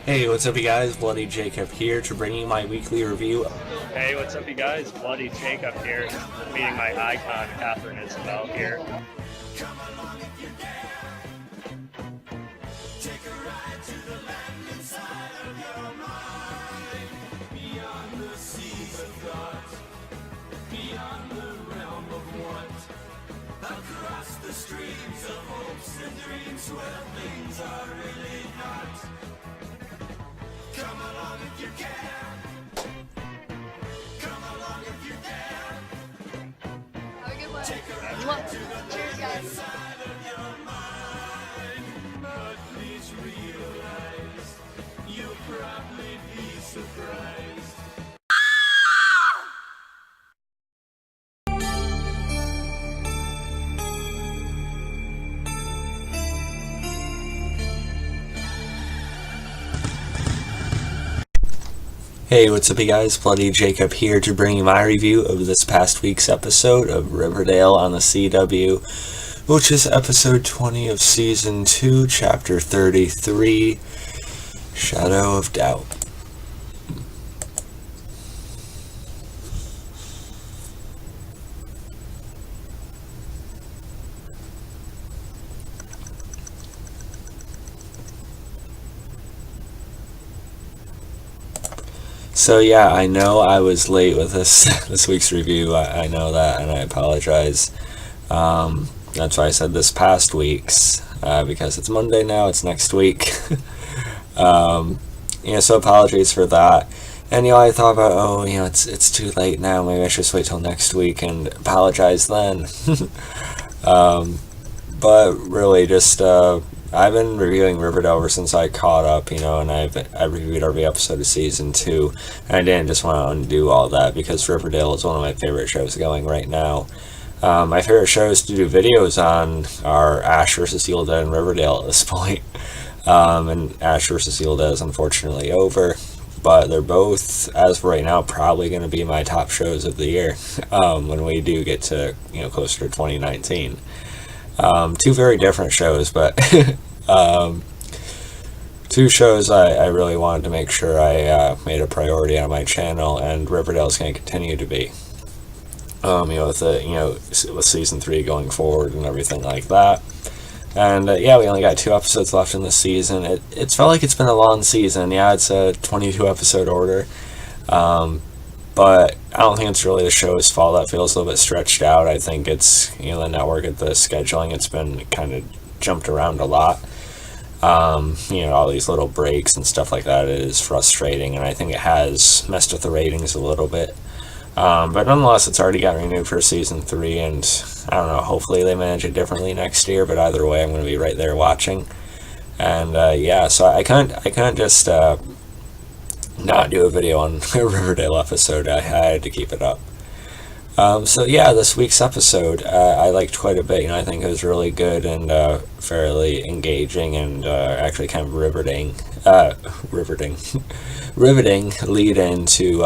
Hey, what's up, you guys? Bloody Jacob here to bring you my weekly review. Hey, what's up, you guys? Bloody Jacob here, meeting my icon, Catherine Isabel here. Across the streams of hopes and dreams where things are really not. Come along if you can. Come along if you dare. Have a good one. Cheers, guys. Side of your mind, but please realize you'll probably be surprised. Hey, what's up, you guys? Bloody Jacob here to bring you my review of this past week's episode of Riverdale on the CW, which is episode 20 of season 2, chapter 33, Shadow of Doubt. So yeah, I know I was late with this week's review. I know that, and I apologize. That's why I said this past week's, because it's Monday now. It's next week. So apologies for that. And I thought about, it's too late now. Maybe I should just wait till next week and apologize then. But really, just I've been reviewing Riverdale ever since I caught up, and I reviewed every episode of season 2, and I didn't just want to undo all that because Riverdale is one of my favorite shows going right now. My favorite shows to do videos on are Ash vs. Evil Dead and Riverdale at this point. And Ash vs. Evil Dead is unfortunately over, but they're both, as of right now, probably going to be my top shows of the year when we do get to closer to 2019. Two very different shows, but two shows I really wanted to make sure I made a priority on my channel, and Riverdale is going to continue to be. With season 3 going forward and everything like that. And we only got 2 episodes left in the season. It's felt like it's been a long season. Yeah, it's a 22 episode order. But I don't think it's really the show's fault. That feels a little bit stretched out. I think it's, the network at the scheduling, it's been kind of jumped around a lot. All these little breaks and stuff like that is frustrating, and I think it has messed with the ratings a little bit. But nonetheless, it's already got renewed for season 3, and I don't know, hopefully they manage it differently next year, but either way, I'm going to be right there watching. And so I can't just not do a video on a Riverdale episode. I had to keep it up. This week's episode I liked quite a bit. I think it was really good and fairly engaging, and actually kind of riveting lead into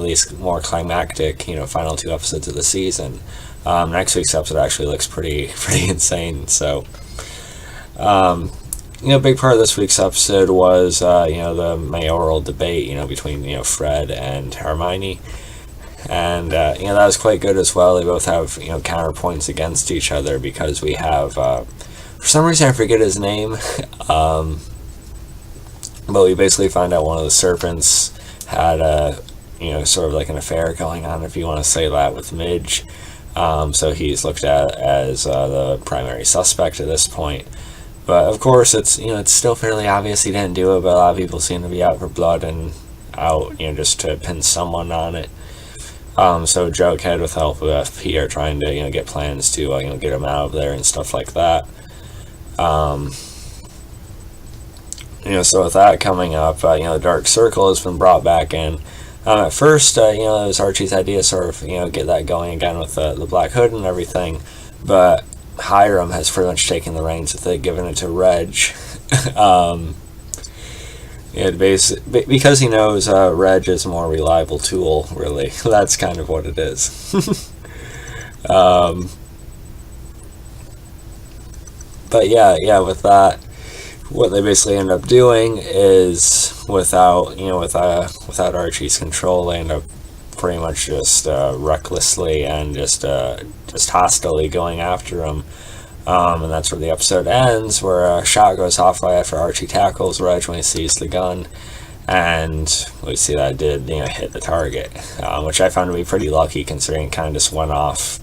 these more climactic final 2 episodes of the season. Next week's episode actually looks pretty insane. So a big part of this week's episode was, the mayoral debate, between, Fred and Hermione. And, that was quite good as well. They both have, counterpoints against each other, because we have, for some reason I forget his name, but we basically find out one of the serpents had sort of like an affair going on, if you want to say that, with Midge. So he's looked at as the primary suspect at this point. But of course, it's still fairly obvious he didn't do it. But a lot of people seem to be out for blood and out, just to pin someone on it. So Jughead, with help of FP, are trying to get plans to get him out of there and stuff like that. So with that coming up, the Dark Circle has been brought back in. At first, it was Archie's idea to sort of get that going again with the Black Hood and everything, but Hiram has pretty much taken the reins with it, giving it to Reg. Because he knows Reg is a more reliable tool, really. That's kind of what it is. But with that, what they basically end up doing is without Archie's control, they end up pretty much just recklessly and just hostilely going after him. And that's where the episode ends, where a shot goes off right after Archie tackles Reg when he sees the gun, and we see that it did hit the target, which I found to be pretty lucky considering it kind of just went off.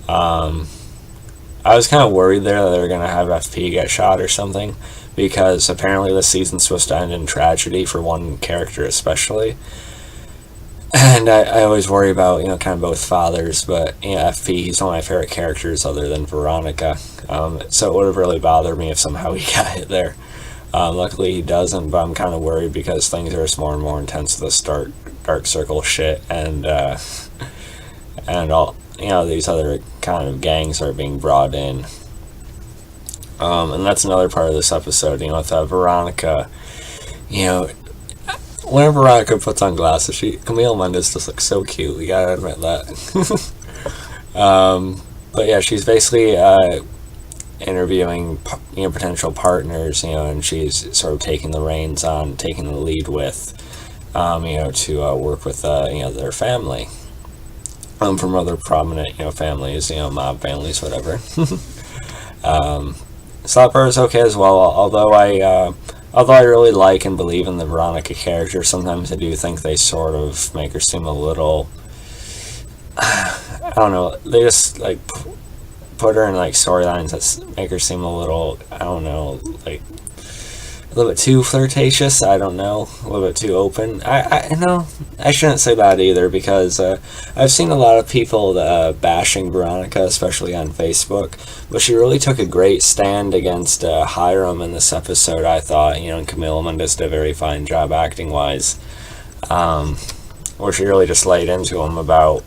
I was kind of worried there that they were going to have FP get shot or something, because apparently this season's supposed to end in tragedy for one character especially. And I always worry about, kind of both fathers, but, FP, he's one of my favorite characters other than Veronica. So it would have really bothered me if somehow he got hit there. Luckily he doesn't, but I'm kind of worried because things are just more and more intense with this dark circle shit, and all, these other kind of gangs are being brought in. And that's another part of this episode, with Veronica, whenever Veronica puts on glasses, Camille Mendes just looks so cute, we gotta admit that. But yeah, she's basically interviewing potential partners, and she's sort of taking the reins on, taking the lead with, to work with their family. From other prominent families, mob families, whatever. So that part is okay as well, although I really like and believe in the Veronica character. Sometimes I do think they sort of make her seem a little, I don't know, they just like put her in like storylines that make her seem a little, I don't know, like a little bit too flirtatious, I don't know, a little bit too open. I know, I shouldn't say that either, because I've seen a lot of people bashing Veronica, especially on Facebook, but she really took a great stand against Hiram in this episode, I thought, and Camila Mendes did a very fine job acting-wise, where she really just laid into him about,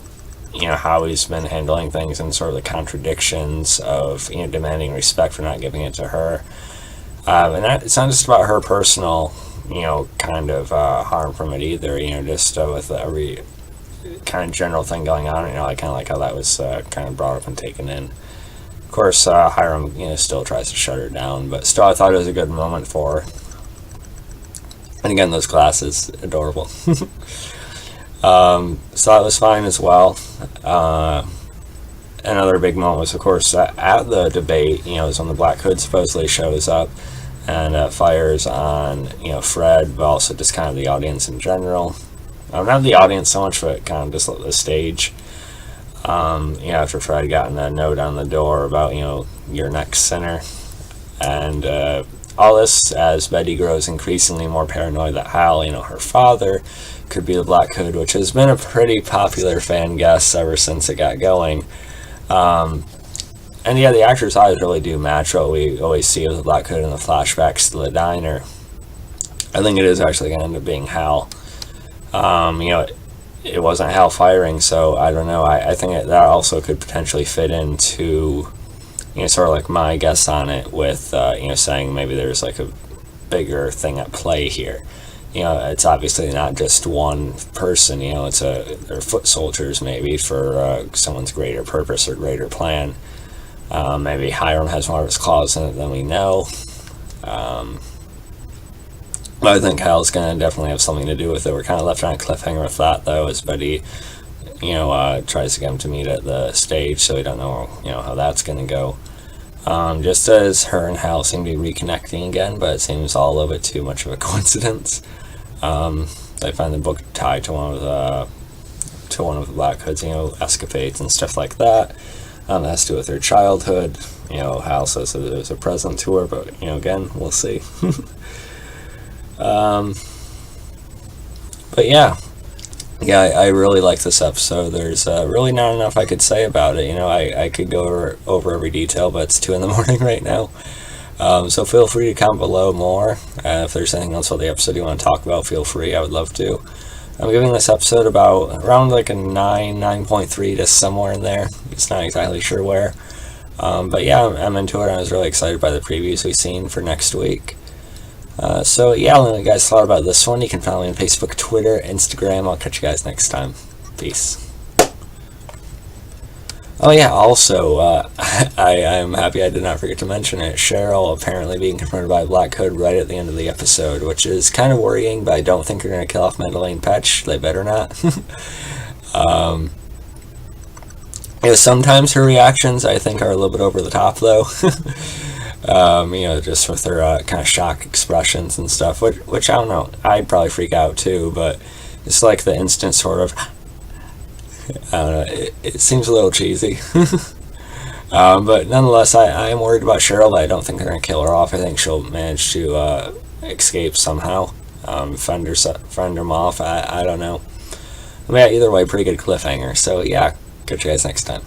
how he's been handling things and sort of the contradictions of, demanding respect for not giving it to her. And it's not just about her personal, kind of harm from it either, just with every kind of general thing going on, I kind of like how that was kind of brought up and taken in. Of course, Hiram, still tries to shut her down, but still I thought it was a good moment for her. And again, those glasses, adorable. So that was fine as well. Another big moment was, of course, at the debate, is when the Black Hood supposedly shows up and fires on, Fred, but also just kind of the audience in general. Not the audience so much, but kind of just the stage. After Fred gotten a note on the door about, your next sinner. And all this as Betty grows increasingly more paranoid that Hal, her father, could be the Black Hood, which has been a pretty popular fan guess ever since it got going. And yeah, the actors' eyes really do match what we always see of the Black Hood in the flashbacks to the diner. I think it is actually going to end up being Hal. It wasn't Hal firing, so I don't know. I think that also could potentially fit into, sort of like my guess on it with, saying maybe there's like a bigger thing at play here. It's obviously not just one person, they're foot soldiers maybe for someone's greater purpose or greater plan. Maybe Hiram has more of his claws in it than we know. But I think Hal's going to definitely have something to do with it. We're kind of left on a cliffhanger with that, though, as Betty, tries to get him to meet at the stage, so we don't know, how that's going to go. Just as her and Hal seem to be reconnecting again, but it seems all a little bit too much of a coincidence. I find the book tied to one of the Black Hood's, escapades and stuff like that. It has to do with her childhood. Hal says that it was a present to her, but, again, we'll see. But yeah, I really like this episode. There's really not enough I could say about it. I could go over every detail, but it's 2 in the morning right now. So feel free to comment below more. If there's anything else about the episode you want to talk about, feel free. I would love to. I'm giving this episode around like a 9.3 to somewhere in there. It's not exactly sure where. But yeah, I'm into it. I was really excited by the previews we've seen for next week. So yeah, let me know what you guys thought about this one. You can follow me on Facebook, Twitter, Instagram. I'll catch you guys next time. Peace. Oh yeah, also, I'm happy I did not forget to mention it. Cheryl apparently being confronted by a black hood right at the end of the episode, which is kind of worrying, but I don't think they're going to kill off Madeleine Petch. They better not. Sometimes her reactions, I think, are a little bit over the top, though. Just with her kind of shock expressions and stuff, which I don't know. I'd probably freak out, too, but it's like the instant sort of... I don't know, it seems a little cheesy. But nonetheless, I am worried about Cheryl, but I don't think they're going to kill her off. I think she'll manage to escape somehow. Fend them off. I don't know. I mean, either way, pretty good cliffhanger. So, yeah, catch you guys next time.